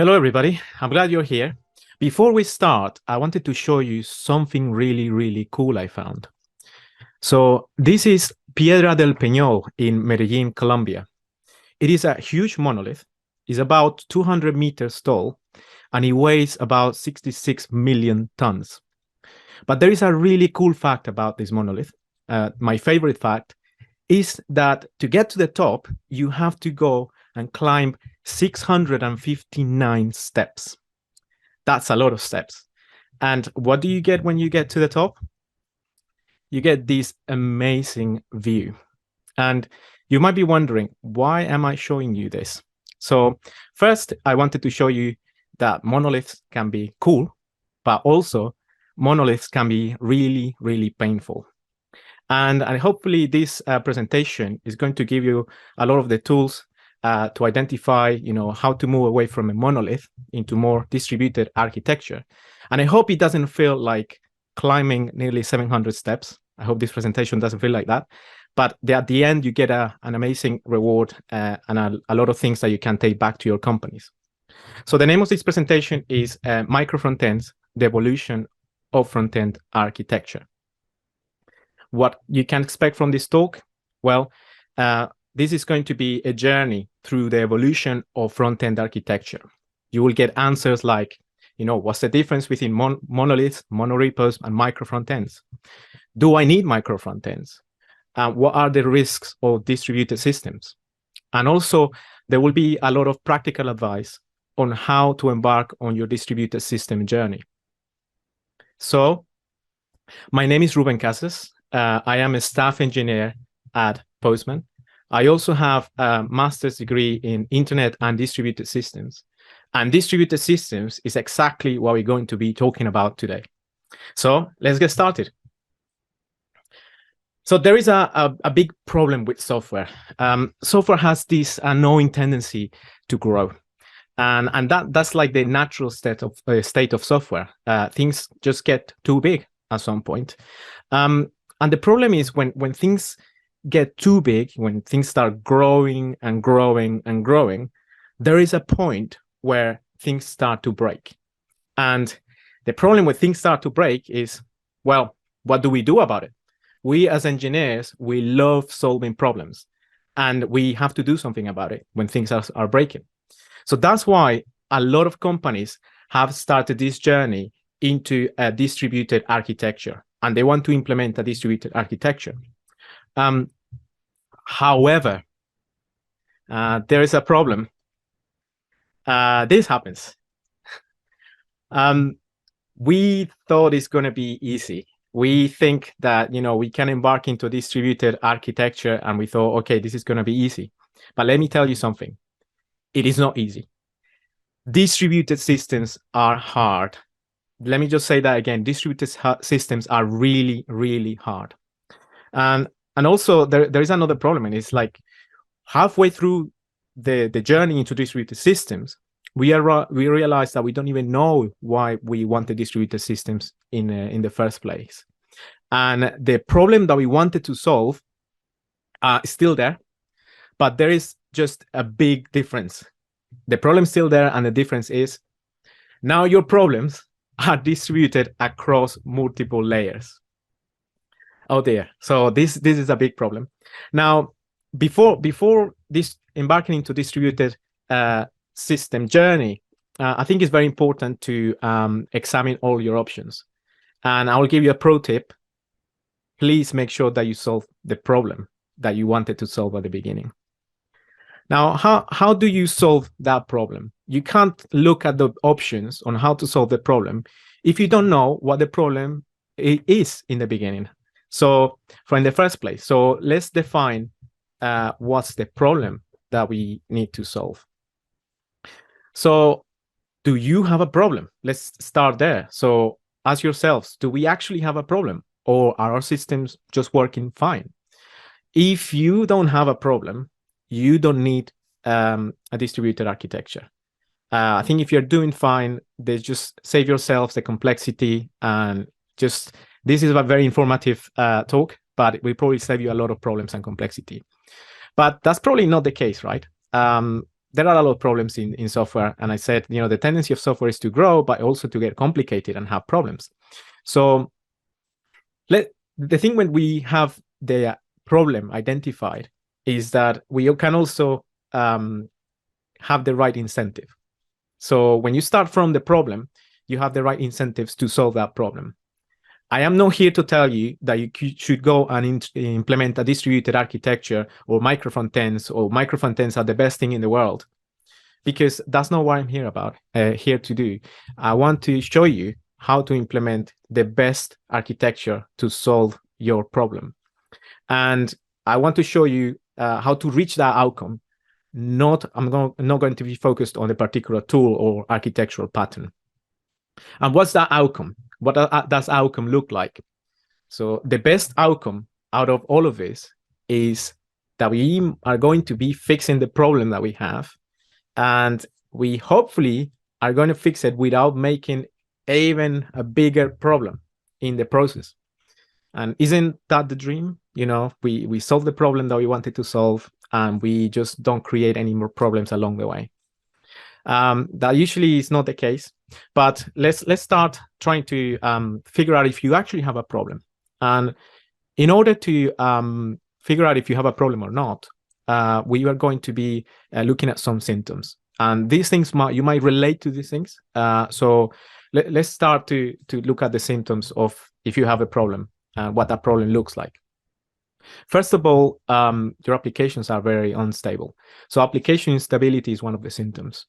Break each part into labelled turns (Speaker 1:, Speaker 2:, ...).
Speaker 1: Hello, everybody. I'm glad you're here. Before we start, I wanted to show you something really cool I found. So this is Piedra del Peñol in Medellin, Colombia. It is a huge monolith. It's about 200 meters tall, and it weighs about 66 million tons. But there is a really cool fact about this monolith. My favorite fact is that to get to the top, you have to go and climb 659 steps. That's a lot of steps. And what do you get when you get to the top? You get this amazing view. And you might be wondering, why am I showing you this? So first, I wanted to show you that monoliths can be cool, but also monoliths can be really painful. And hopefully this presentation is going to give you a lot of the tools to identify, how to move away from a monolith into more distributed architecture. And I hope it doesn't feel like climbing nearly 700 steps. I hope this presentation doesn't feel like that. But at the end, you get an amazing reward and a lot of things that you can take back to your companies. So the name of this presentation is Micro Frontends, the Evolution of Frontend Architecture. What you can expect from this talk? Well, this is going to be a journey through the evolution of front-end architecture. You will get answers like, what's the difference between monoliths, monorepos, and micro front-ends? Do I need micro front-ends? What are the risks of distributed systems? And also, there will be a lot of practical advice on how to embark on your distributed system journey. So, my name is Ruben Casas. I am a staff engineer at Postman. I also have a master's degree in Internet and distributed systems. And distributed systems is exactly what we're going to be talking about today. So let's get started. So there is a big problem with software. Software has this annoying tendency to grow. And that's like the natural state of software. Things just get too big at some point. And the problem is when things get too big, when things start growing and growing, there is a point where things start to break. And the problem when things start to break is, well, what do we do about it? We as engineers, we love solving problems, and we have to do something about it when things are breaking. So that's why a lot of companies have started this journey into a distributed architecture, and they want to implement a distributed architecture. However, there is a problem. This happens. We thought it's going to be easy. We think that, we can embark into distributed architecture, and we thought, okay, this is going to be easy. But let me tell you something. It is not easy. Distributed systems are hard. Let me just say that again. Distributed systems are really hard. And also, there is another problem, and it's like halfway through the journey into distributed systems, we realize that we don't even know why we wanted distributed systems in the first place. And the problem that we wanted to solve is still there, but there is just a big difference. The problem is still there, and the difference is now your problems are distributed across multiple layers. Oh dear. So this is a big problem. Now, before this embarking into distributed system journey, I think it's very important to examine all your options. And I will give you a pro tip. Please make sure that you solve the problem that you wanted to solve at the beginning. Now, how do you solve that problem? You can't look at the options on how to solve the problem if you don't know what the problem is in the beginning. So from the first place, so let's define what's the problem that we need to solve. So do you have a problem? Let's start there. So ask yourselves, do we actually have a problem, or are our systems just working fine? If you don't have a problem, you don't need a distributed architecture. I think if you're doing fine, they just save yourselves the complexity, and just this is a very informative talk, but it will probably save you a lot of problems and complexity. But that's probably not the case, right? there are a lot of problems in software. And I said, the tendency of software is to grow, but also to get complicated and have problems. So the thing when we have the problem identified is that we can also have the right incentive. So when you start from the problem, you have the right incentives to solve that problem. I am not here to tell you that you should go and implement a distributed architecture or micro frontends, or micro frontends are the best thing in the world, because that's not what I'm here to do. I want to show you how to implement the best architecture to solve your problem. And I want to show you how to reach that outcome. I'm not going to be focused on a particular tool or architectural pattern. And what's that outcome? What does outcome look like? So the best outcome out of all of this is that we are going to be fixing the problem that we have, and we hopefully are going to fix it without making even a bigger problem in the process. And isn't that the dream? We solve the problem that we wanted to solve, and we just don't create any more problems along the way. That usually is not the case, but let's start trying to figure out if you actually have a problem. And in order to figure out if you have a problem or not, we are going to be looking at some symptoms. And these things you might relate to these things. So let's start to look at the symptoms of if you have a problem and what that problem looks like. First of all, your applications are very unstable. So application instability is one of the symptoms.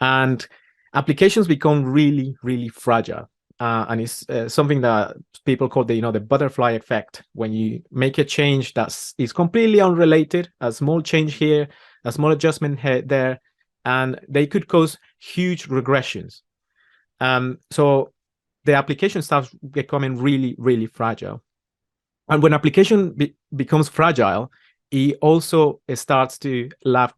Speaker 1: And applications become really, really fragile. And it's something that people call the butterfly effect. When you make a change that is completely unrelated, a small change here, a small adjustment there, and they could cause huge regressions. So the application starts becoming really, really fragile. And when application becomes fragile, it also starts to lack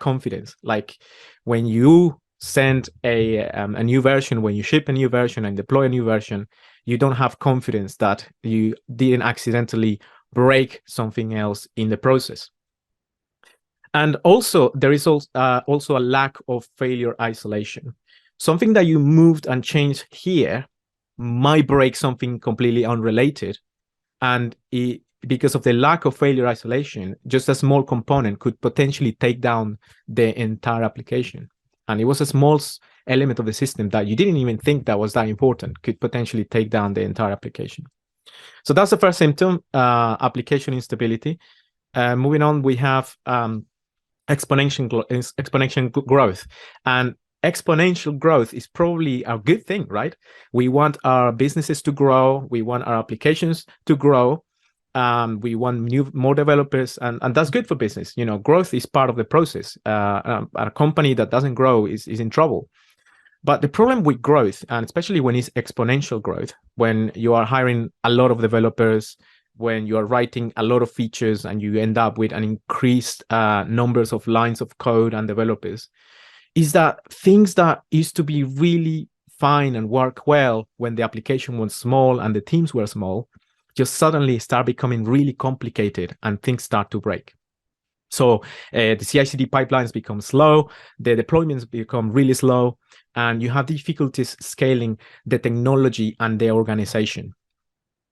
Speaker 1: confidence. Like when you send a new version, when you ship a new version and deploy a new version, you don't have confidence that you didn't accidentally break something else in the process. And also, there is also a lack of failure isolation. Something that you moved and changed here might break something completely unrelated. And because of the lack of failure isolation, just a small component could potentially take down the entire application. And it was a small element of the system that you didn't even think that was that important, could potentially take down the entire application. So that's the first symptom, application instability. Moving on, we have exponential growth. And exponential growth is probably a good thing, right? We want our businesses to grow. We want our applications to grow. We want more developers, and that's good for business. Growth is part of the process. A company that doesn't grow is in trouble. But the problem with growth, and especially when it's exponential growth, when you are hiring a lot of developers, when you are writing a lot of features and you end up with an increased numbers of lines of code and developers, is that things that used to be really fine and work well when the application was small and the teams were small, just suddenly start becoming really complicated and things start to break. So the CI/CD pipelines become slow, the deployments become really slow, and you have difficulties scaling the technology and the organization.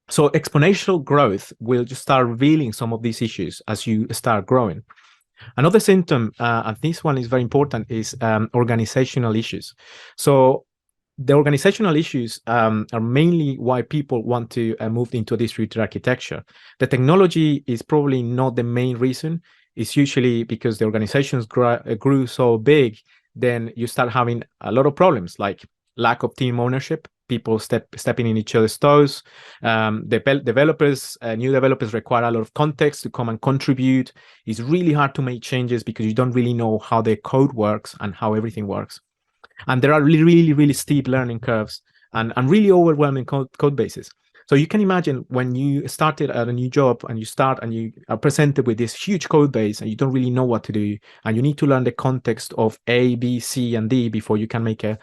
Speaker 1: So exponential growth will just start revealing some of these issues as you start growing. Another symptom, and this one is very important, is organizational issues. So the organizational issues are mainly why people want to move into a distributed architecture. The technology is probably not the main reason. It's usually because the organizations grew so big, then you start having a lot of problems, like lack of team ownership, people stepping in each other's toes. Developers, new developers require a lot of context to come and contribute. It's really hard to make changes because you don't really know how the code works and how everything works. And there are really, really steep learning curves and really overwhelming code bases. So you can imagine when you started at a new job and you are presented with this huge code base and you don't really know what to do, and you need to learn the context of A, B, C, and D before you can make a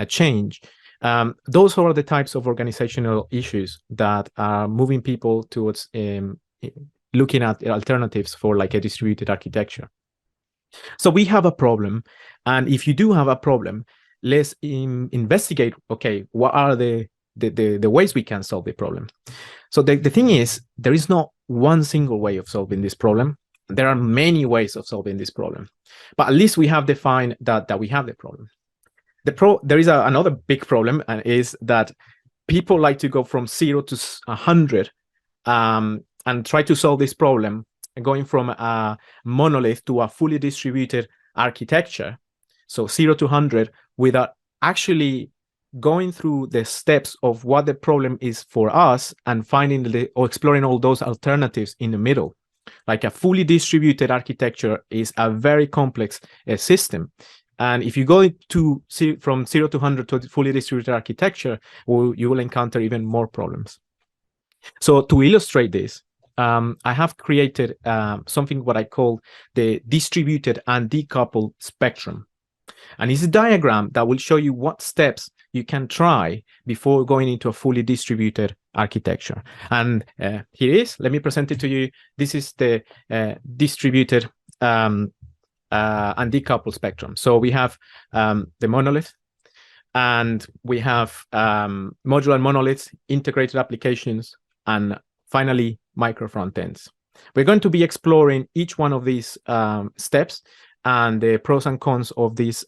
Speaker 1: change. Those are the types of organizational issues that are moving people towards looking at alternatives for like a distributed architecture. So we have a problem, and if you do have a problem, let's investigate. Okay, what are the ways we can solve the problem? So the thing is, there is not one single way of solving this problem. There are many ways of solving this problem, but at least we have defined that we have the problem. There is another big problem, and is that people like to go from 0 to 100 and try to solve this problem, going from a monolith to a fully distributed architecture, so 0 to 100, without actually going through the steps of what the problem is for us and finding or exploring all those alternatives in the middle. Like a fully distributed architecture is a very complex system. And if you go from 0 to 100 to fully distributed architecture, you will encounter even more problems. So to illustrate this, I have created something what I call the distributed and decoupled spectrum. And it's a diagram that will show you what steps you can try before going into a fully distributed architecture. And here it is. Let me present it to you. This is the distributed and decoupled spectrum. So we have the monolith, and we have modular monoliths, integrated applications, and finally micro frontends. We're going to be exploring each one of these steps and the pros and cons of these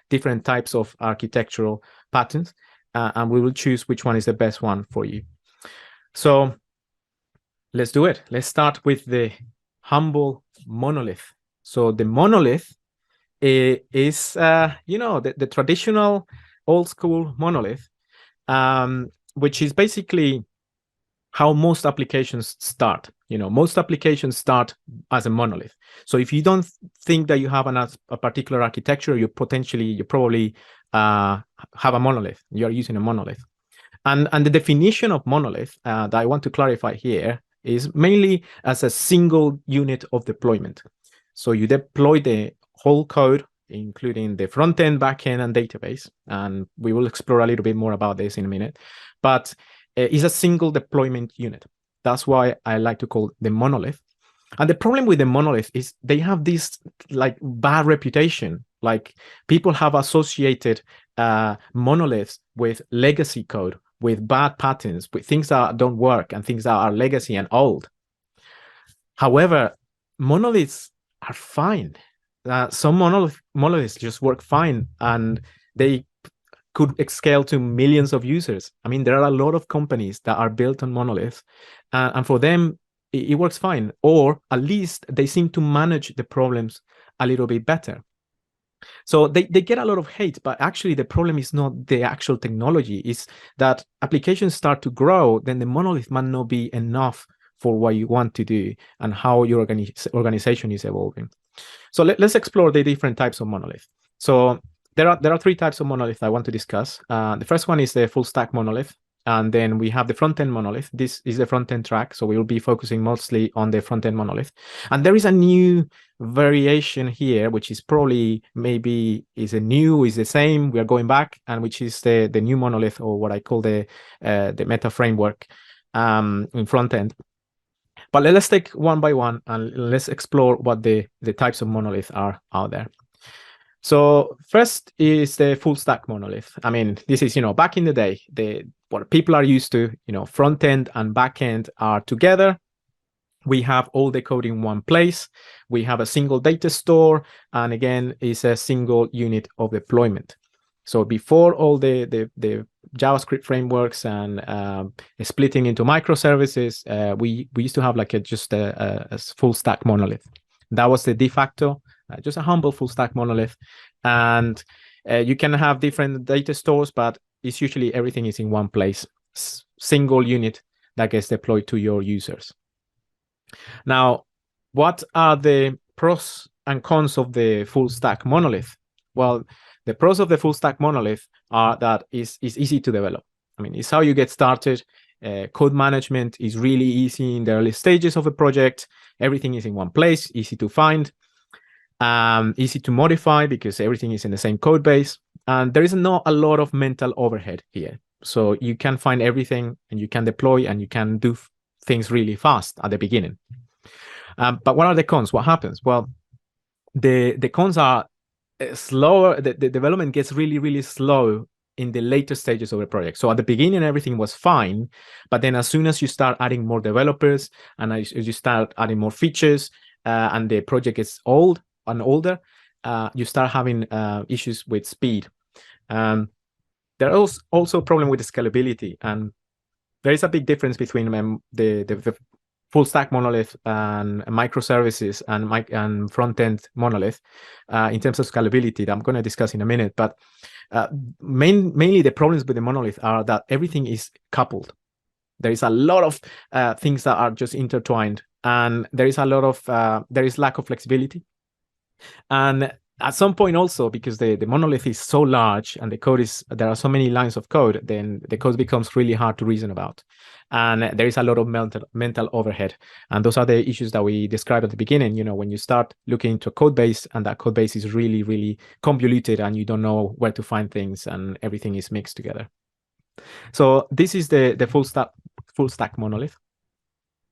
Speaker 1: different types of architectural patterns, and we will choose which one is the best one for you. So let's do it. Let's start with the humble monolith. So the monolith is the traditional old school monolith, which is basically how most applications start. Most applications start as a monolith. So if you don't think that you have a particular architecture, you probably have a monolith. You are using a monolith. And the definition of monolith that I want to clarify here is mainly as a single unit of deployment. So you deploy the whole code, including the front end, back end, and database. And we will explore a little bit more about this in a minute. But it's a single deployment unit. That's why I like to call the monolith. And the problem with the monolith is they have this like bad reputation. Like people have associated monoliths with legacy code, with bad patterns, with things that don't work and things that are legacy and old. However, monoliths are fine. Some monoliths just work fine, and they could scale to millions of users. I mean, there are a lot of companies that are built on monoliths, and for them, it works fine, or at least they seem to manage the problems a little bit better. So they get a lot of hate, but actually the problem is not the actual technology. It's that applications start to grow, then the monolith might not be enough for what you want to do and how your organization is evolving. So let's explore the different types of monolith. So there are three types of monolith I want to discuss. The first one is the full stack monolith. And then we have the front-end monolith. This is the front-end track, so we will be focusing mostly on the front-end monolith. And there is a new variation here, which is probably is the same. We are going back, and which is the new monolith, or what I call the meta framework in front-end. But let's take one by one, and let's explore what the types of monolith are out there. So first is the full stack monolith. I mean, this is, back in the day, what people are used to, front end and back end are together. We have all the code in one place. We have a single data store, and again, it's a single unit of deployment. So before all the JavaScript frameworks and splitting into microservices, we used to have like just a full stack monolith. That was the de facto. Just a humble full stack monolith, and you can have different data stores, but it's usually everything is in one place, single unit that gets deployed to your users. Now, what are the pros and cons of the full stack monolith? Well, the pros of the full stack monolith are that it's easy to develop. I mean, it's how you get started. Code management is really easy in the early stages of a project. Everything is in one place, easy to find. Easy to modify because everything is in the same code base, and there is not a lot of mental overhead here. So you can find everything, and you can deploy, and you can do things really fast at the beginning. But what are the cons? What happens? Well, the cons are slower. The development gets really, really slow in the later stages of the project. So at the beginning, everything was fine, but then as soon as you start adding more developers and as you start adding more features, and the project gets old and older, you start having issues with speed. There are also a problem with the scalability, and there is a big difference between the full stack monolith and microservices and front-end monolith in terms of scalability that I'm going to discuss in a minute. But mainly the problems with the monolith are that everything is coupled. There is a lot of things that are just intertwined, and there is a lot of there is lack of flexibility. And at some point also, because the monolith is so large and there are so many lines of code, then the code becomes really hard to reason about. And there is a lot of mental overhead. And those are the issues that we described at the beginning. When you start looking into a code base and that code base is really, really convoluted and you don't know where to find things and everything is mixed together. So this is the full stack monolith.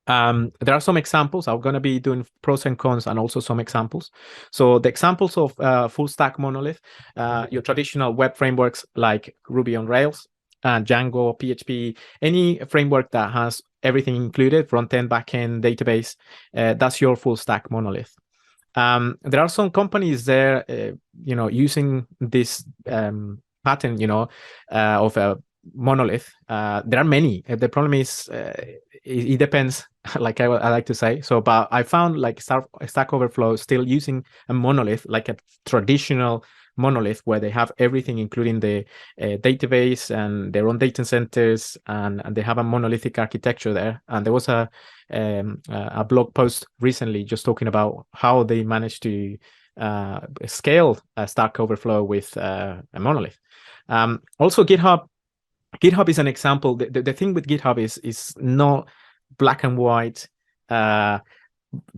Speaker 1: There are some examples. I'm going to be doing pros and cons and also some examples. So the examples of full stack monolith, your traditional web frameworks like Ruby on Rails, Django, PHP, any framework that has everything included, front-end, back-end, database, that's your full stack monolith. There are some companies there, using this pattern, of a monolith. There are many. The problem is it depends, like I like to say. So, but I found like Stack Overflow still using a monolith, like a traditional monolith, where they have everything, including the database and their own data centers, and they have a monolithic architecture there. And there was a blog post recently just talking about how they managed to scale Stack Overflow with a monolith. Also, GitHub is an example. The thing with GitHub is not black and white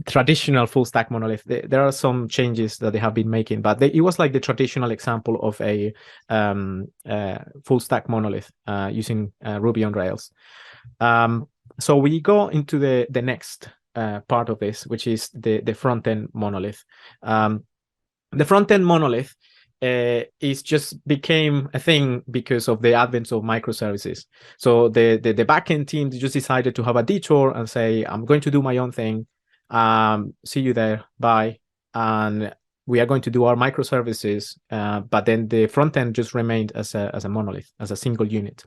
Speaker 1: traditional full stack monolith. There are some changes that they have been making, but it was like the traditional example of a full stack monolith using Ruby on Rails. So we go into the next part of this, which is the front-end monolith. The front-end monolith is just became a thing because of the advent of microservices. So the backend team just decided to have a detour and say, I'm going to do my own thing. See you there. Bye. And we are going to do our microservices. But then the front end just remained as a monolith, as a single unit.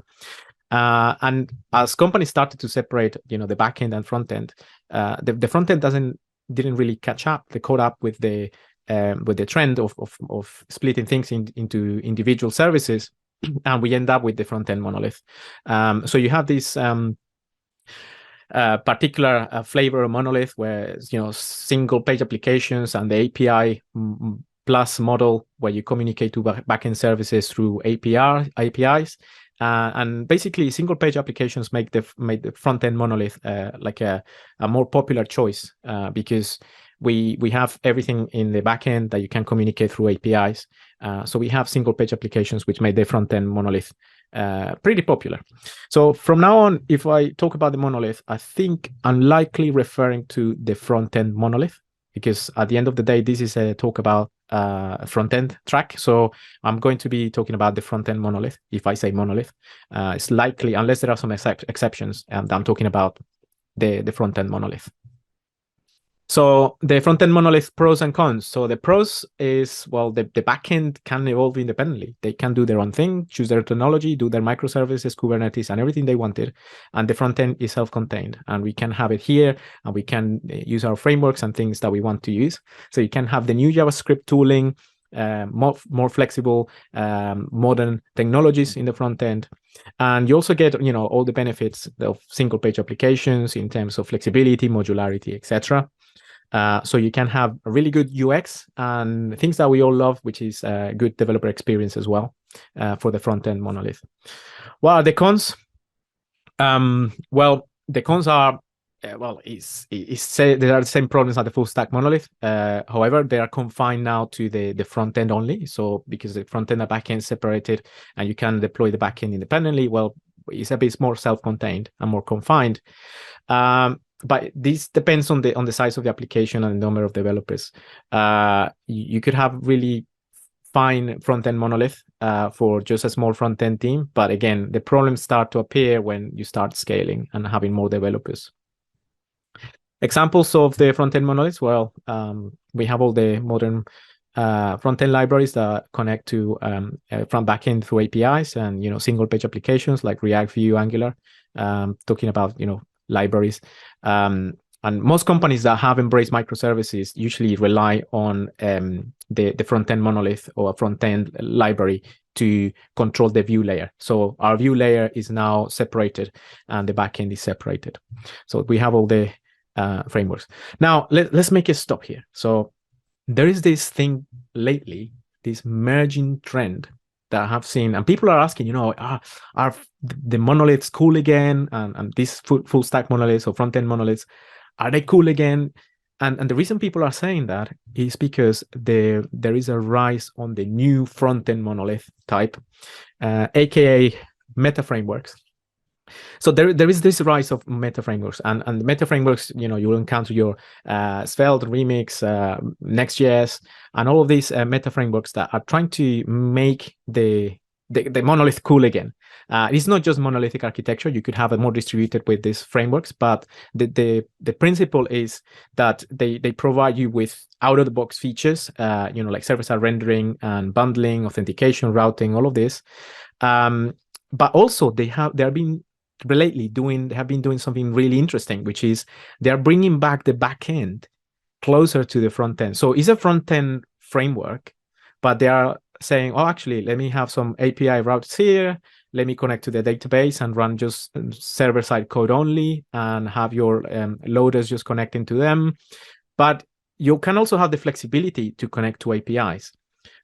Speaker 1: And as companies started to separate, the backend and front end, the front end didn't really catch up. They caught up with the trend of splitting things into individual services, and we end up with the front-end monolith. So you have this particular flavor of monolith where single-page applications and the API plus model where you communicate to backend services through APIs. And basically, single-page applications make the front-end monolith like a more popular choice because we have everything in the backend that you can communicate through APIs. So we have single-page applications, which made the front-end monolith pretty popular. So from now on, if I talk about the monolith, I think I'm likely referring to the front-end monolith, because at the end of the day, this is a talk about front-end track. So I'm going to be talking about the front-end monolith. If I say monolith, it's likely, unless there are some exceptions, and I'm talking about the front-end monolith. So the front-end monolith pros and cons. So the pros is, well, the backend can evolve independently. They can do their own thing, choose their technology, do their microservices, Kubernetes, and everything they wanted. And the front-end is self-contained. And we can have it here, and we can use our frameworks and things that we want to use. So you can have the new JavaScript tooling, more flexible, modern technologies in the front end. And you also get, all the benefits of single-page applications in terms of flexibility, modularity, etc. So you can have a really good UX and things that we all love, which is a good developer experience as well for the front-end monolith. What are the cons? Well, the cons are, there are the same problems as the full-stack monolith. However, they are confined now to the front-end only. So because the front-end and back-end separated and you can deploy the back-end independently, well, it's a bit more self-contained and more confined. but this depends on the size of the application and the number of developers. You could have really fine front-end monolith for just a small front-end team, but again, the problems start to appear when you start scaling and having more developers. Examples of the front-end monoliths, well, we have all the modern front-end libraries that connect to from backend through APIs and single-page applications like React, Vue, Angular. Talking about libraries, and most companies that have embraced microservices usually rely on the front-end monolith or a front-end library to control the view layer. So our view layer is now separated, and the backend is separated. So we have all the frameworks. Now let's make a stop here. So there is this thing lately, this merging trend that I have seen, and people are asking, are the monoliths cool again? And these full stack monoliths or front end monoliths, are they cool again? And the reason people are saying that is because there is a rise on the new front end monolith type, aka meta frameworks. So there is this rise of meta frameworks, and the meta frameworks, you will encounter your Svelte, Remix, Next.js, and all of these meta frameworks that are trying to make the monolith cool again. It's not just monolithic architecture. You could have it more distributed with these frameworks, but the principle is that they provide you with out-of-the-box features, like server-side rendering and bundling, authentication, routing, all of this. But also they have been doing something really interesting, which is they are bringing back the back end closer to the front end. So it's a front end framework, but they are saying, oh, actually, let me have some API routes here. Let me connect to the database and run just server-side code only, and have your loaders just connecting to them. But you can also have the flexibility to connect to APIs.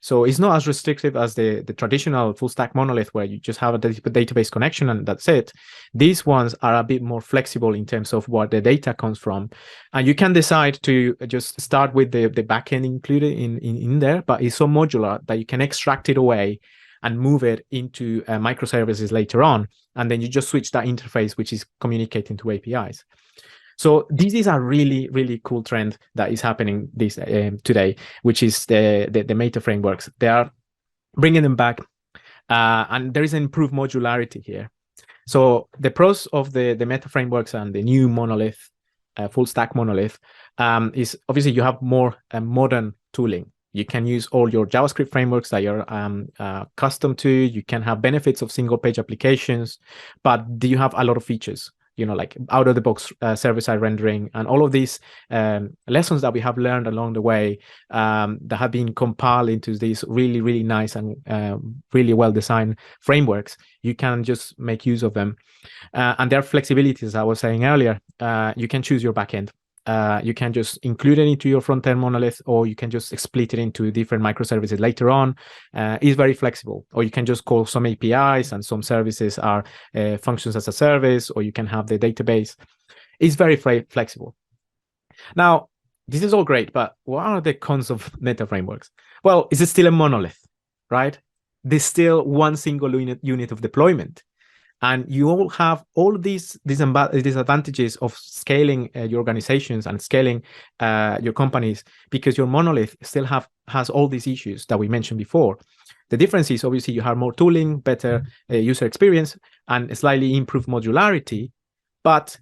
Speaker 1: So it's not as restrictive as the traditional full stack monolith where you just have a database connection and that's it. These ones are a bit more flexible in terms of what the data comes from. And you can decide to just start with the backend included in there, but it's so modular that you can extract it away and move it into microservices later on. And then you just switch that interface, which is communicating to APIs. So this is a really, really cool trend that is happening today, which is the meta frameworks. They are bringing them back, and there is an improved modularity here. So the pros of the meta frameworks and the new monolith, full stack monolith, is obviously you have more modern tooling. You can use all your JavaScript frameworks that you're accustomed to. You can have benefits of single-page applications, but do you have a lot of features? Like out-of-the-box server-side rendering and all of these lessons that we have learned along the way that have been compiled into these really, really nice and really well-designed frameworks. You can just make use of them. And their flexibilities, as I was saying earlier, you can choose your backend. You can just include it into your front-end monolith, or you can just split it into different microservices later on. It's very flexible. Or you can just call some APIs, and some services are functions as a service, or you can have the database. It's very flexible. Now, this is all great, but what are the cons of meta frameworks? Well, is it still a monolith, right? There's still one single unit of deployment. And you all have all these disadvantages of scaling your organizations and scaling your companies, because your monolith still has all these issues that we mentioned before. The difference is obviously you have more tooling, better user experience, and slightly improved modularity, but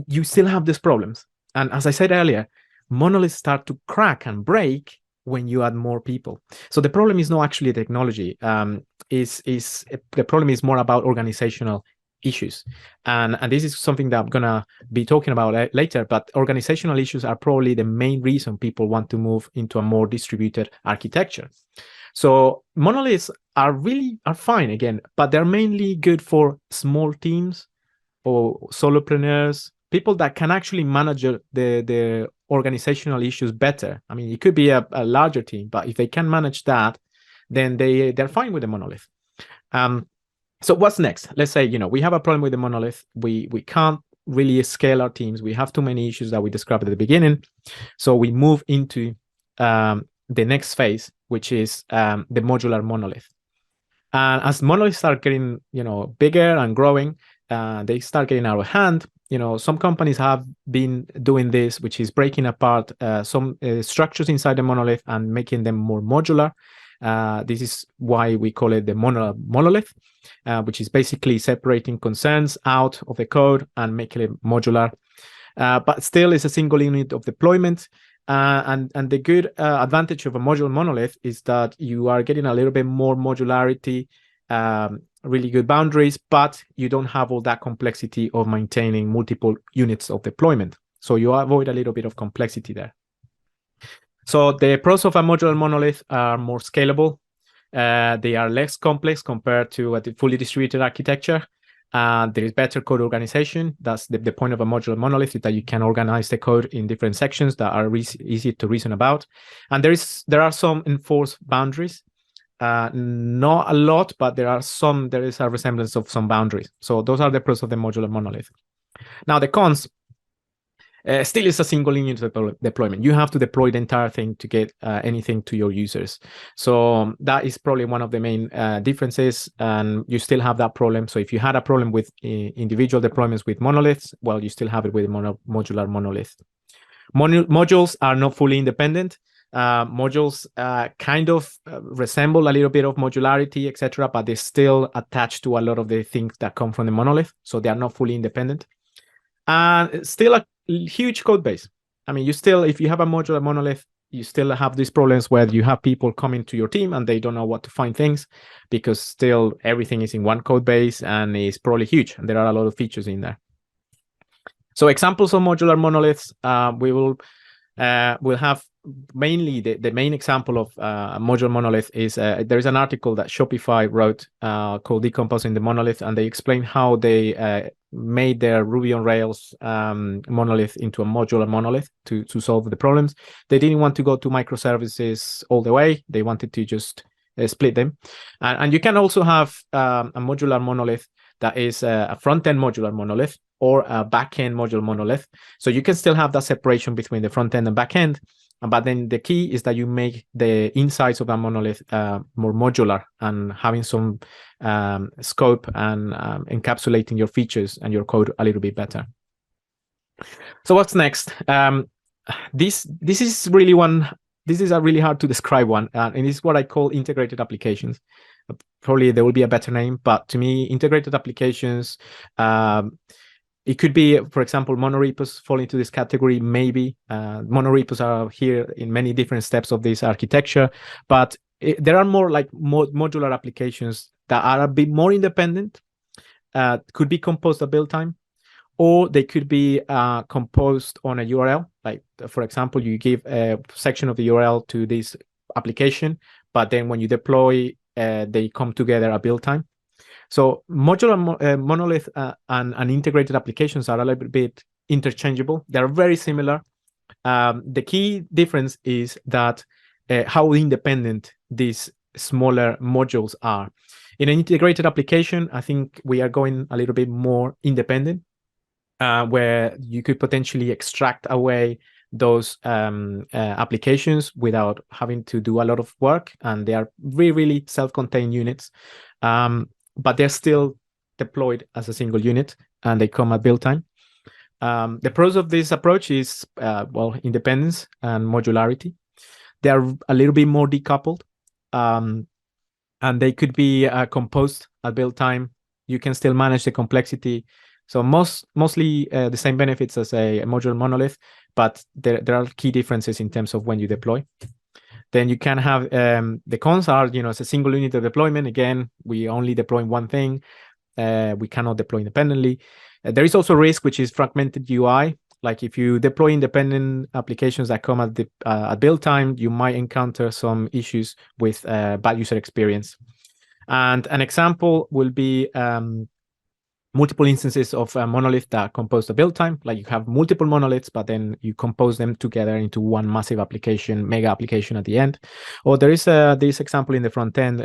Speaker 1: you still have these problems. And as I said earlier, monoliths start to crack and break when you add more people. So the problem is not actually technology. The problem is more about organizational issues, and this is something that I'm gonna be talking about later. But organizational issues are probably the main reason people want to move into a more distributed architecture. So monoliths are fine again, but they're mainly good for small teams or solopreneurs, people that can actually manage the organizational issues better. I mean, it could be a larger team, but if they can manage that, then they're fine with the monolith. So what's next? Let's say, we have a problem with the monolith. We can't really scale our teams. We have too many issues that we described at the beginning. So we move into the next phase, which is the modular monolith. And as monoliths start getting, bigger and growing, they start getting out of hand. some companies have been doing this, which is breaking apart some structures inside the monolith and making them more modular. This is why we call it the monolith, which is basically separating concerns out of the code and making it modular. But still, it's a single unit of deployment. And the good advantage of a modular monolith is that you are getting a little bit more modularity, really good boundaries, but you don't have all that complexity of maintaining multiple units of deployment. So you avoid a little bit of complexity there. So the pros of a modular monolith are more scalable. They are less complex compared to a fully distributed architecture. There is better code organization. That's the point of a modular monolith, is that you can organize the code in different sections that are easy to reason about. And there are some enforced boundaries. Not a lot, but there is a resemblance of some boundaries. So those are the pros of the modular monolith. Now the cons, still is a single unit deployment. You have to deploy the entire thing to get anything to your users. So that is probably one of the main differences, and you still have that problem. So if you had a problem with individual deployments with monoliths, well, you still have it with modular monolith. Modules are not fully independent. Modules kind of resemble a little bit of modularity, etc., but they're still attached to a lot of the things that come from the monolith, so they are not fully independent. And still a huge code base. I mean, if you have a modular monolith, you still have these problems where you have people coming to your team and they don't know what to find things, because still everything is in one code base and it's probably huge, and there are a lot of features in there. So examples of modular monoliths, we'll have mainly the main example of a modular monolith is there is an article that Shopify wrote called Decomposing the Monolith, and they explain how they made their Ruby on Rails monolith into a modular monolith to solve the problems. They didn't want to go to microservices all the way. They wanted to just split them. And you can also have a modular monolith that is a front-end modular monolith or a back-end modular monolith. So you can still have that separation between the front-end and back-end, but then the key is that you make the insides of that monolith more modular and having some scope and encapsulating your features and your code a little bit better. So what's next? This is a really hard to describe one, and it's what I call integrated applications. Probably there will be a better name, but to me, integrated applications, it could be, for example, monorepos fall into this category, maybe. Monorepos are here in many different steps of this architecture, but there are more like modular applications that are a bit more independent, could be composed at build time, or they could be composed on a URL. Like, for example, you give a section of the URL to this application, but then when you deploy, they come together at build time. So modular monolith and integrated applications are a little bit interchangeable. They're very similar. The key difference is that how independent these smaller modules are. In an integrated application, I think we are going a little bit more independent, where you could potentially extract away those applications without having to do a lot of work, and they are really self-contained units. But they're still deployed as a single unit, and they come at build time. The pros of this approach is, independence and modularity. They are a little bit more decoupled, and they could be composed at build time. You can still manage the complexity. So mostly the same benefits as a modular monolith, but there are key differences in terms of when you deploy. Then you can have the cons are, as a single unit of deployment. Again, we only deploy one thing. We cannot deploy independently. There is also risk, which is fragmented UI. Like if you deploy independent applications that come at build time, you might encounter some issues with bad user experience. And an example will be multiple instances of a monolith that compose the build time. Like you have multiple monoliths, but then you compose them together into one massive application, mega application at the end. Or there is this example in the front end.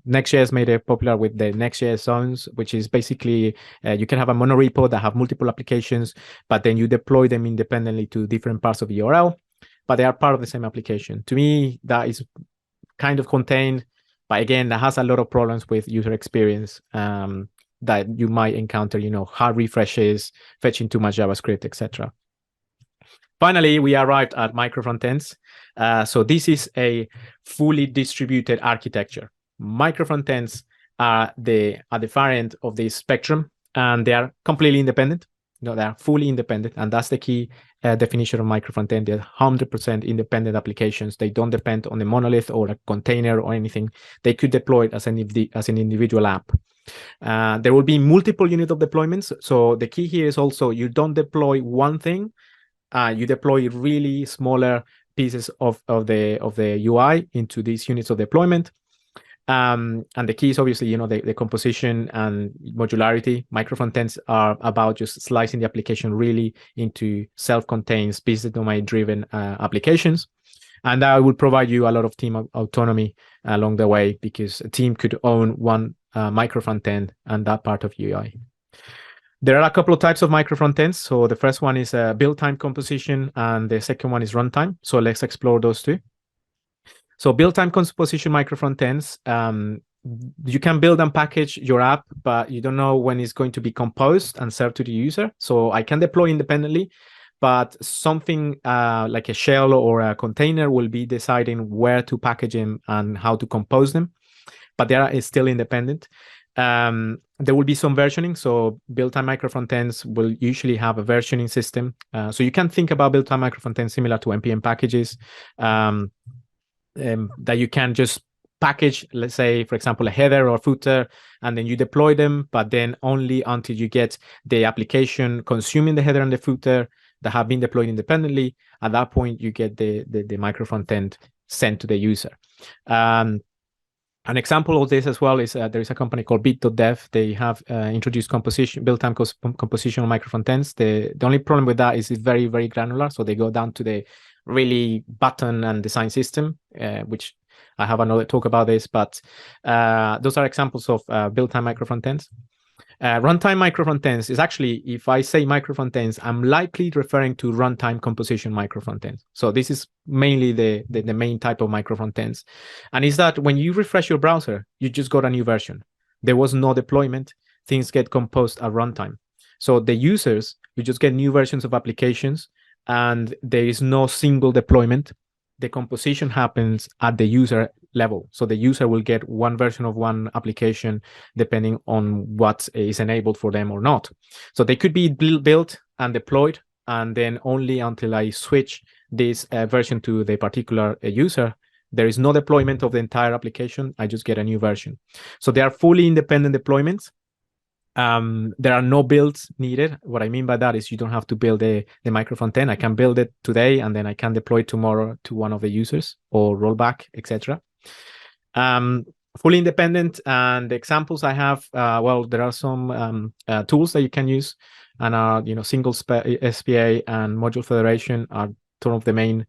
Speaker 1: Next.js made it popular with the Next.js zones, which is basically you can have a monorepo that have multiple applications, but then you deploy them independently to different parts of the URL, but they are part of the same application. To me, that is kind of contained, but again, that has a lot of problems with user experience. that you might encounter, hard refreshes, fetching too much JavaScript, etc. Finally, we arrived at micro frontends. So this is a fully distributed architecture. Micro frontends are at the far end of the spectrum, and they are completely independent. They are fully independent, and that's the key definition of micro frontend. They're 100% independent applications. They don't depend on a monolith or a container or anything. They could deploy it as an individual app. There will be multiple units of deployments. So the key here is also you don't deploy one thing. You deploy really smaller pieces of the UI into these units of deployment. And the key is obviously, the composition and modularity. Micro frontends are about just slicing the application really into self-contained, business domain-driven applications. And that will provide you a lot of team autonomy along the way, because a team could own one micro frontend and that part of UI. There are a couple of types of micro frontends. So the first one is build time composition, and the second one is runtime. So let's explore those two. So build time composition micro frontends, you can build and package your app, but you don't know when it's going to be composed and served to the user. So I can deploy independently, but something like a shell or a container will be deciding where to package them and how to compose them, but they are still independent. There will be some versioning. So build-time micro frontends will usually have a versioning system. So you can think about build-time micro frontends similar to NPM packages that you can just package, let's say, for example, a header or footer, and then you deploy them, but then only until you get the application consuming the header and the footer that have been deployed independently. At that point, you get the micro frontend sent to the user. An example of this as well is there is a company called Bit.dev. They have introduced build-time composition on micro frontends. The only problem with that is it's very, very granular. So they go down to the really button and design system, which I have another talk about this. But those are examples of build-time micro frontends. Runtime micro frontends is actually, if I say micro frontends, I'm likely referring to runtime composition micro frontends. So this is mainly the main type of micro frontends. And is that when you refresh your browser, you just got a new version. There was no deployment. Things get composed at runtime. So the users, you just get new versions of applications, and there is no single deployment. The composition happens at the user level. So the user will get one version of one application depending on what is enabled for them or not. So they could be built and deployed, and then only until I switch this version to the particular user, there is no deployment of the entire application. I just get a new version. So they are fully independent deployments. There are no builds needed. What I mean by that is you don't have to build the micro frontend. I can build it today, and then I can deploy it tomorrow to one of the users or rollback, etc. Fully independent. And the examples I have, well, there are some tools that you can use, and single SPA and module federation are two of the main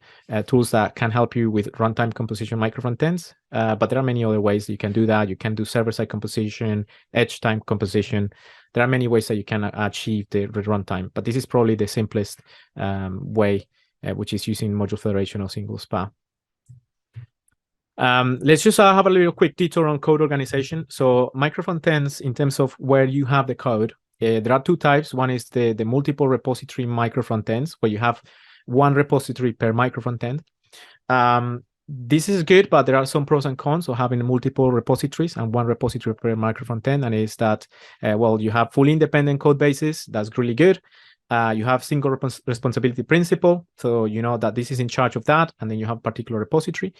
Speaker 1: tools that can help you with runtime composition micro frontends. But there are many other ways that you can do that. You can do server-side composition, edge time composition. There are many ways that you can achieve the runtime, but this is probably the simplest way, which is using module federation or single SPA. Let's just have a little quick detour on code organization. So micro frontends, in terms of where you have the code, there are two types. One is the multiple repository micro frontends, where you have one repository per micro frontend. This is good, but there are some pros and cons of having multiple repositories and one repository per micro frontend. And is that, well, you have fully independent code bases. That's really good. You have single responsibility principle. So you know that this is in charge of that. And then you have particular repository.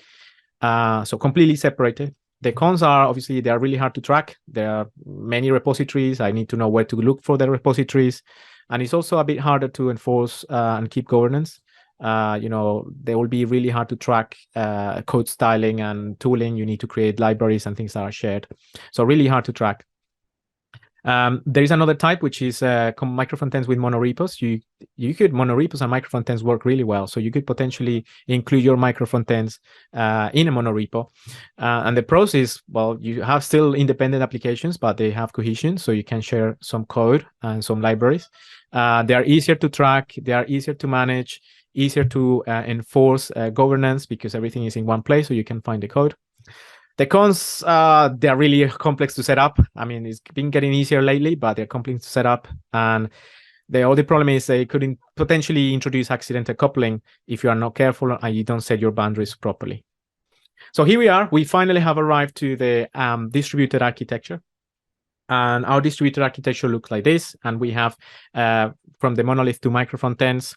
Speaker 1: So completely separated. The cons are, obviously, they are really hard to track. There are many repositories. I need to know where to look for the repositories. And it's also a bit harder to enforce and keep governance. They will be really hard to track code styling and tooling. You need to create libraries and things that are shared. So really hard to track. There is another type, which is micro frontends with monorepos. You could monorepos and micro frontends work really well. So you could potentially include your micro frontends in a monorepo. And the pros is, well, you have still independent applications, but they have cohesion. So you can share some code and some libraries. They are easier to track. They are easier to manage, easier to enforce governance, because everything is in one place, so you can find the code. The cons, they're really complex to set up. I mean, it's been getting easier lately, but they're complex to set up. And the only problem is they could potentially introduce accidental coupling if you are not careful and you don't set your boundaries properly. So here we are. We finally have arrived to the distributed architecture. And our distributed architecture looks like this. And we have from the monolith to micro frontends.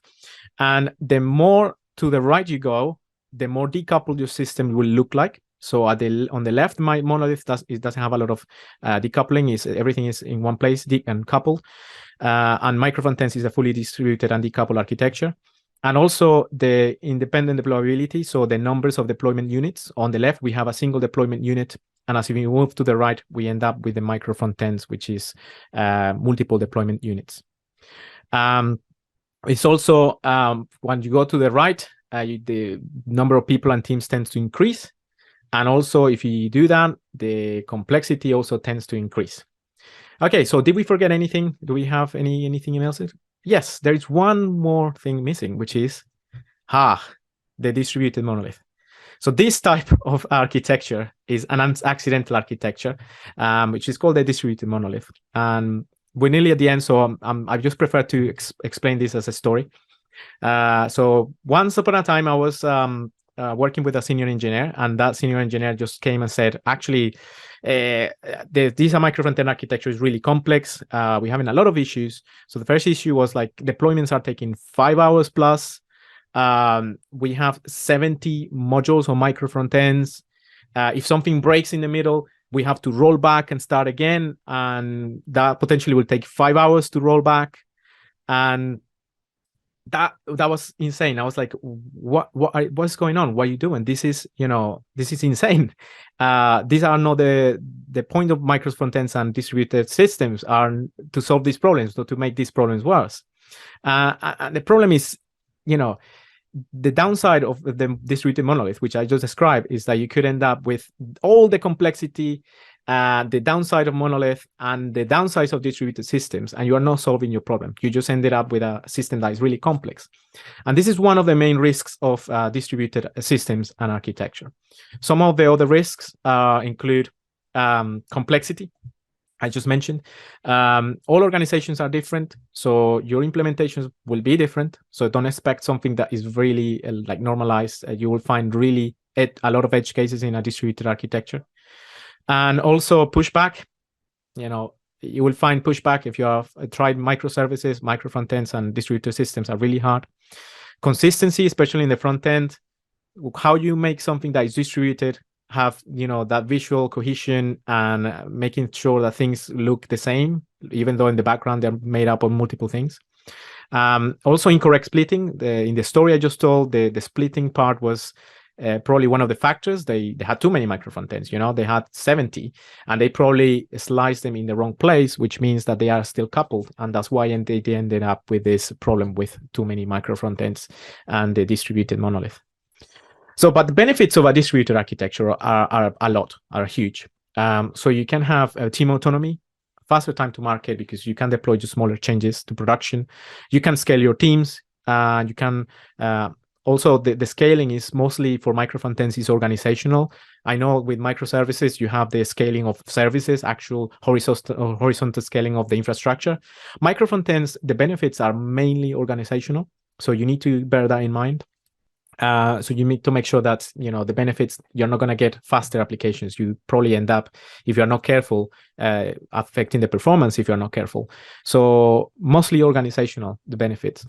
Speaker 1: And the more to the right you go, the more decoupled your system will look like. So on the left, my monolith doesn't have a lot of decoupling. Everything is in one place and coupled. And micro frontends is a fully distributed and decoupled architecture. And also the independent deployability. So the numbers of deployment units. On the left, we have a single deployment unit. And as we move to the right, we end up with the micro frontends, which is multiple deployment units. It's also, when you go to the right, the number of people and teams tends to increase. And also, if you do that, the complexity also tends to increase. Okay, so did we forget anything? Do we have anything else? Yes, there is one more thing missing, which is the distributed monolith. So this type of architecture is an accidental architecture, which is called the distributed monolith. And we're nearly at the end, so I just prefer to explain this as a story. So once upon a time, I was working with a senior engineer, and that senior engineer just came and said, actually, this micro frontend architecture is really complex. We're having a lot of issues. So the first issue was like deployments are taking 5 hours plus. We have 70 modules on micro frontends. If something breaks in the middle, we have to roll back and start again, and that potentially will take 5 hours to roll back. And that was insane. I was like, what's going on? What are you doing? This is insane. These are not the point of micro frontends and distributed systems are to solve these problems, not to make these problems worse. And the problem is, the downside of the distributed monolith, which I just described, is that you could end up with all the complexity, the downside of monolith and the downsides of distributed systems, and you are not solving your problem. You just ended up with a system that is really complex. And this is one of the main risks of distributed systems and architecture. Some of the other risks include complexity. I just mentioned, all organizations are different, so your implementations will be different. So don't expect something that is really like normalized. You will find really a lot of edge cases in a distributed architecture. And also pushback, you will find pushback if you have tried microservices, micro frontends, and distributed systems are really hard. Consistency, especially in the front end, how you make something that is distributed, have that visual cohesion and making sure that things look the same, even though in the background they're made up of multiple things. Also incorrect splitting. In the story I just told, the splitting part was probably one of the factors. They had too many micro frontends. They had 70, and they probably sliced them in the wrong place, which means that they are still coupled, and that's why they ended up with this problem with too many micro frontends and the distributed monolith. So, but the benefits of a distributed architecture are huge. So you can have team autonomy, faster time to market because you can deploy just smaller changes to production. You can scale your teams. You can also the scaling is mostly for micro frontends is organizational. I know with microservices you have the scaling of services, actual horizontal scaling of the infrastructure. Micro frontends, the benefits are mainly organizational, so you need to bear that in mind. So you need to make sure that the benefits, you're not going to get faster applications. You probably end up, if you're not careful, affecting the performance if you're not careful. So mostly organizational, the benefits.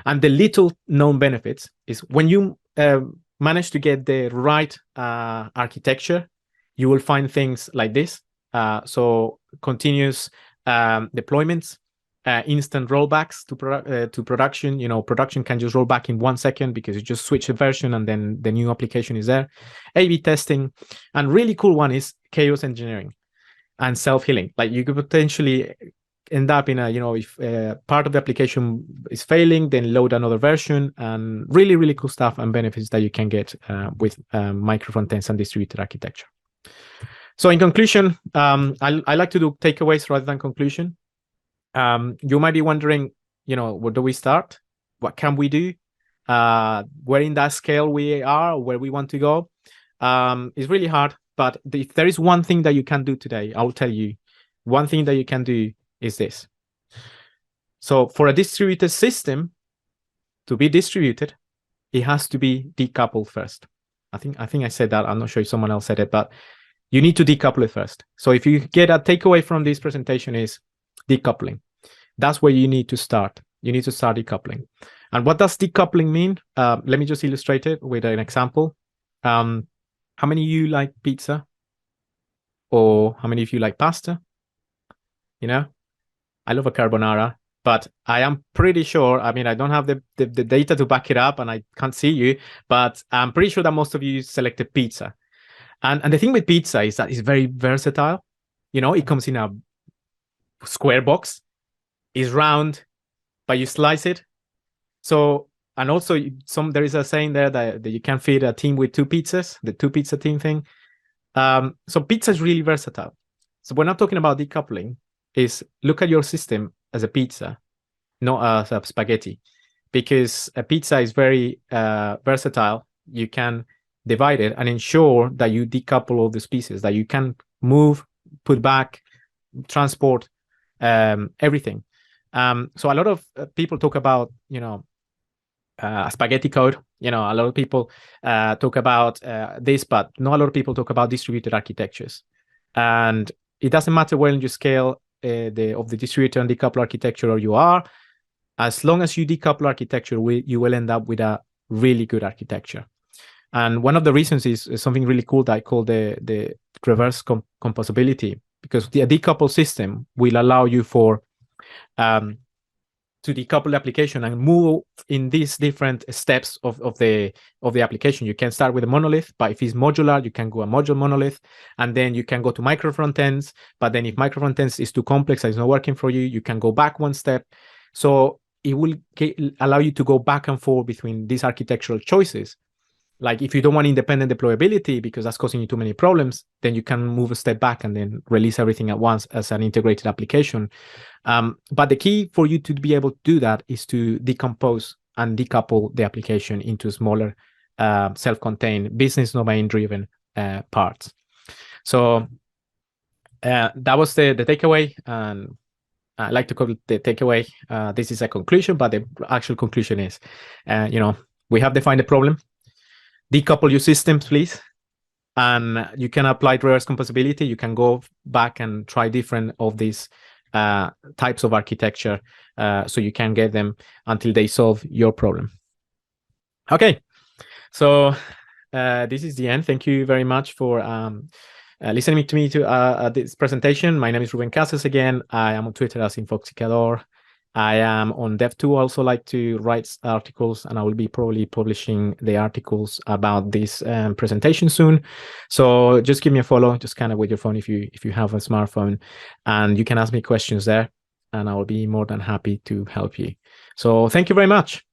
Speaker 1: And the little known benefits is when you manage to get the right architecture, you will find things like this. So continuous deployments, instant rollbacks to production. Production can just roll back in 1 second because you just switch the version and then the new application is there. A/B testing, and really cool one is chaos engineering and self-healing. Like you could potentially end up in if part of the application is failing, then load another version, and really cool stuff and benefits that you can get with micro frontends and distributed architecture. So in conclusion, I like to do takeaways rather than conclusion. You might be wondering, where do we start? What can we do? Where in that scale we are, where we want to go? It's really hard, But if there is one thing that you can do today, I'll tell you, one thing that you can do is this. So for a distributed system to be distributed, it has to be decoupled first. I think I said that. I'm not sure if someone else said it, but you need to decouple it first. So if you get a takeaway from this presentation is decoupling. That's where you need to start. You need to start decoupling. And what does decoupling mean? Let me just illustrate it with an example. How many of you like pizza? Or how many of you like pasta? You know, I love a carbonara, but I am pretty sure, I mean, I don't have the data to back it up and I can't see you, but I'm pretty sure that most of you selected pizza. And the thing with pizza is that it's very versatile. You know, it comes in a square box, it's round, but you slice it. So, and also there is a saying there that you can feed a team with two pizzas, the two pizza team thing. So pizza is really versatile. So when I'm talking about decoupling, is look at your system as a pizza, not as a spaghetti, because a pizza is very versatile. You can divide it and ensure that you decouple all these pieces, that you can move, put back, transport, everything. So a lot of people talk about, spaghetti code. A lot of people talk about this, but not a lot of people talk about distributed architectures. And it doesn't matter where you scale of the distributed and decoupled architecture or you are, as long as you decouple architecture, you will end up with a really good architecture. And one of the reasons is something really cool that I call the reverse composability, because the decoupled system will allow you to decouple the application and move in these different steps of the application. You can start with a monolith, but if it's modular, you can go a module monolith, and then you can go to micro frontends. But then if micro frontends is too complex and it's not working for you, you can go back one step. So it will allow you to go back and forth between these architectural choices. Like if you don't want independent deployability because that's causing you too many problems, then you can move a step back and then release everything at once as an integrated application. But the key for you to be able to do that is to decompose and decouple the application into smaller, self-contained, business domain-driven parts. So that was the takeaway. And I like to call it the takeaway. This is a conclusion, but the actual conclusion is, we have defined the problem. Decouple your systems, please. And you can apply reverse composability. You can go back and try different of these types of architecture so you can get them until they solve your problem. Okay, so this is the end. Thank you very much for listening to me to this presentation. My name is Ruben Casas again. I am on Twitter as InfoQ. I am on Dev2. I also like to write articles, and I will be probably publishing the articles about this presentation soon. So just give me a follow, just kind of with your phone if you have a smartphone, and you can ask me questions there, and I will be more than happy to help you. So thank you very much.